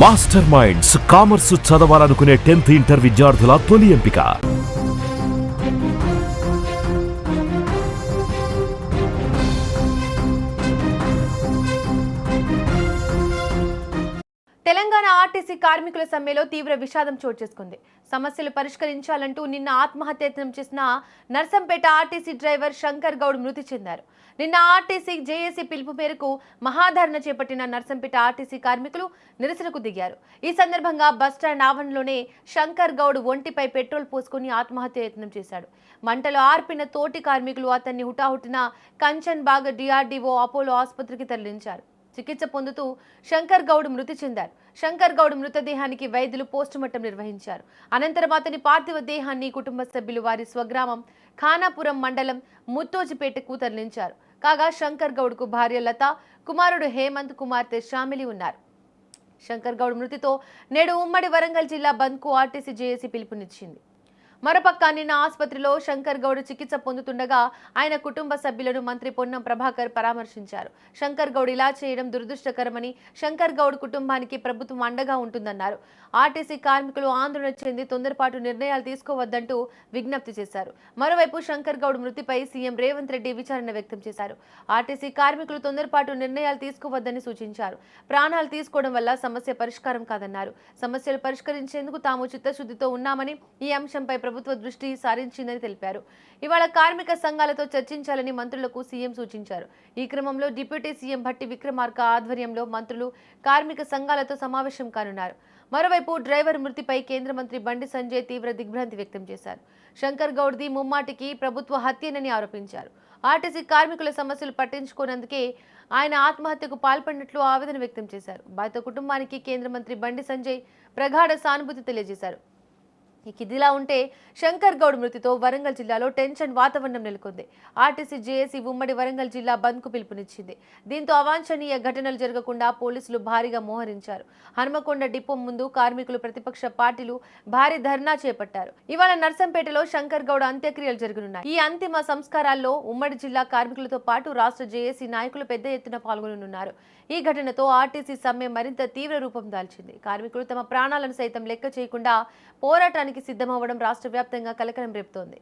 Master minds commerce చదవాలనుకునే 10th inter విద్యార్థుల తొలి ఎంపిక. తెలంగాణ ఆర్టీసీ కార్మికుల సమ్మెలో తీవ్ర విషాదం చోటు చేసుకుంది. సమస్యలు పరిష్కరించాలంటూ నిన్న ఆత్మహత్యయత్నం చేసిన నర్సంపేట ఆర్టీసీ డ్రైవర్ శంకర్ గౌడ్ మృతి చెందారు. నిన్న ఆర్టీసీ జేఏసీ పిలుపు మేరకు మహాధరణ చేపట్టిన నర్సంపేట ఆర్టీసీ కార్మికులు నిరసనకు దిగారు. ఈ సందర్భంగా బస్టాండ్ ఆవరణలోనే శంకర్ గౌడ్ ఒంటిపై పెట్రోల్ పోసుకుని ఆత్మహత్యయత్నం చేశాడు. మంటలు ఆర్పిన తోటి కార్మికులు అతన్ని హుటాహుటిన కంచన్ బాగ్ డిఆర్డీఓ అపోలో ఆసుపత్రికి తరలించారు. చికిత్స పొందుతూ శంకర్ గౌడ్ మృతి చెందారు. శంకర్ గౌడ్ మృతదేహానికి వైద్యులు పోస్టుమార్టం నిర్వహించారు. అనంతరం అతని పార్థివ దేహాన్ని కుటుంబ సభ్యులు వారి స్వగ్రామం ఖానాపురం మండలం ముత్తోజిపేటకు తరలించారు. కాగా శంకర్ గౌడ్ కు భార్య లత, కుమారుడు హేమంత్, కుమార్తె శ్యామిలి ఉన్నారు. శంకర్ గౌడ్ మృతితో నేడు ఉమ్మడి వరంగల్ జిల్లా బంద్ కు ఆర్టీసీ జేఏసీ పిలుపునిచ్చింది. మరోపక్క నిన్న ఆసుపత్రిలో శంకర్ గౌడ్ చికిత్స పొందుతుండగా ఆయన కుటుంబ సభ్యులను మంత్రి పొన్నం ప్రభాకర్ పరామర్శించారు. శంకర్ గౌడ్ ఇలా చేయడం దురదృష్టకరమని, శంకర్ గౌడ్ కుటుంబానికి ప్రభుత్వం అండగా ఉంటుందన్నారు. ఆర్టీసీ కార్మికులు ఆందోళన చెంది తొందరపాటు నిర్ణయాలు తీసుకోవద్దంటూ విజ్ఞప్తి చేశారు. మరోవైపు శంకర్ గౌడ్ మృతిపై సీఎం రేవంత్ రెడ్డి విచారణ వ్యక్తం చేశారు. ఆర్టీసీ కార్మికులు తొందరపాటు నిర్ణయాలు తీసుకోవద్దని సూచించారు. ప్రాణాలు తీసుకోవడం వల్ల సమస్య పరిష్కారం కాదన్నారు. సమస్యలు పరిష్కరించేందుకు తాము చిత్తశుద్ధితో ఉన్నామని, ఈ అంశంపై ప్రభుత్వ దృష్టి సారించిందని తెలిపారు. ఇవాళ కార్మిక సంఘాలతో చర్చించాలని మంత్రులకు సీఎం సూచించారు. ఈ క్రమంలో డిప్యూటీ సీఎం భట్టి విక్రమార్క ఆధ్వర్యంలో మంత్రులు కార్మిక సంఘాలతో సమావేశం కానున్నారు. మరోవైపు డ్రైవర్ మృతిపై కేంద్ర మంత్రి బండి సంజయ్ తీవ్ర దిగ్భ్రాంతి వ్యక్తం చేశారు. శంకర్ గౌడ్ది ముమ్మాటికి ప్రభుత్వ హత్యనని ఆరోపించారు. ఆర్టీసీ కార్మికుల సమస్యలు పట్టించుకోనందుకే ఆయన ఆత్మహత్యకు పాల్పడినట్లు ఆవేదన వ్యక్తం చేశారు. బాధిత కుటుంబానికి కేంద్ర మంత్రి బండి సంజయ్ ప్రగాఢ సానుభూతి తెలియజేశారు. ఇదిలా ఉంటే శంకర్ గౌడ్ మృతితో వరంగల్ జిల్లాలో టెన్షన్ వాతావరణం నెలకొంది. ఆర్టీసీ జేఏసీ ఉమ్మడి వరంగల్ జిల్లా బంద్ కు పిలుపునిచ్చింది. దీంతో అవాంఛనీయ ఘటనలు జరగకుండా పోలీసులు భారీగా మోహరించారు. హనుమకొండ డిపో ముందు కార్మికులు, ప్రతిపక్ష పార్టీలు భారీ ధర్నా చేపట్టారు. ఇవాళ నర్సంపేటలో శంకర్ గౌడ్ అంత్యక్రియలు జరగనున్నాయి. ఈ అంతిమ సంస్కారాల్లో ఉమ్మడి జిల్లా కార్మికులతో పాటు రాష్ట్ర జేఏసీ నాయకులు పెద్ద ఎత్తున పాల్గొననున్నారు. ఈ ఘటనతో ఆర్టీసీ సమ్మె మరింత తీవ్ర రూపం దాల్చింది. కార్మికులు తమ ప్రాణాలను సైతం లెక్క చేయకుండా పోరాటానికి సిద్ధమవ్వడం రాష్ట్ర వ్యాప్తంగా కలకలం రేపుతోంది.